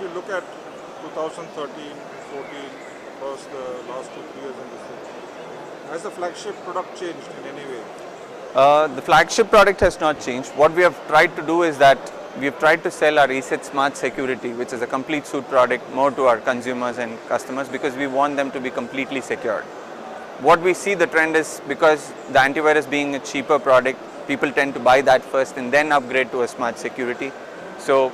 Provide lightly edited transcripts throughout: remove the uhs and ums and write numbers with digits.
you look at 2013, 14, first the last 2, 3 years in this thing, has the flagship product changed in any way? The flagship product has not changed. What we have tried to do is that we have tried to sell our ESET Smart Security, which is a complete suite product, more to our consumers and customers because we want them to be completely secured. What we see the trend is because the antivirus being a cheaper product, people tend to buy that first and then upgrade to a smart security. So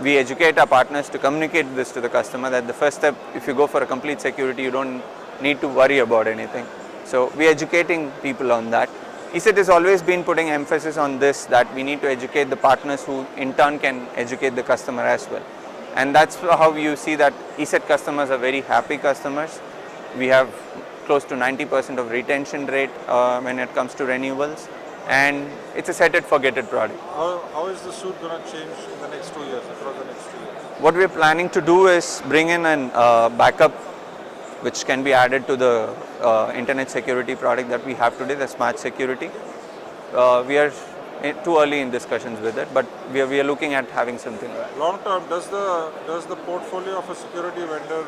we educate our partners to communicate this to the customer that the first step, if you go for a complete security, you don't need to worry about anything. So we are educating people on that. ESET has always been putting emphasis on this, that we need to educate the partners who in turn can educate the customer as well. And that's how you see that ESET customers are very happy customers. We have close to 90% of retention rate when it comes to renewals, and it's a set it forget it product. How is the suite going to change in the next 2 years, across the next 2 years? What we're planning to do is bring in an backup which can be added to the internet security product that we have today, the smart security. We are too early in discussions with it, but we are looking at having something. Long term, does the portfolio of a security vendor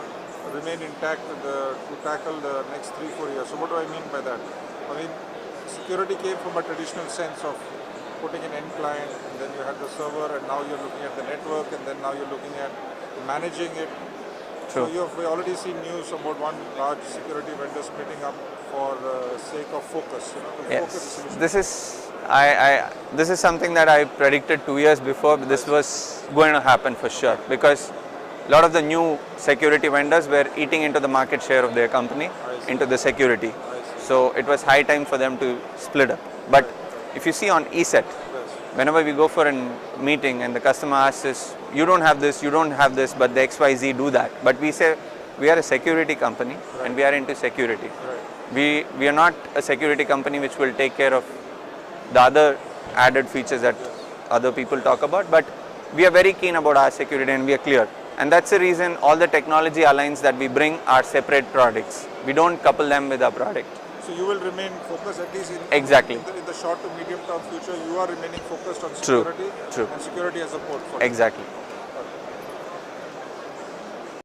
remain intact to tackle the next 3-4 years? So what do I mean by that? I mean, security came from a traditional sense of putting an end client, and then you had the server, and now you're looking at the network, and then now you're looking at managing it. True. So we already seen news about one large security vendor splitting up for the sake of focus. To focus the solution. This is something that I predicted 2 years before, but this was going to happen for sure because a lot of the new security vendors were eating into the market share of their company into the security. So it was high time for them to split up. But if you see on ESET, whenever we go for a meeting and the customer asks us, you don't have this, but the XYZ do that. But we say, we are a security company and we are into security. We are not a security company which will take care of the other added features that other people talk about, but we are very keen about our security and we are clear. And that's the reason all the technology alliance that we bring are separate products. We don't couple them with our product. So you will remain focused, at least in the short to medium term future, you are remaining focused on security True. and security as a portfolio. Exactly.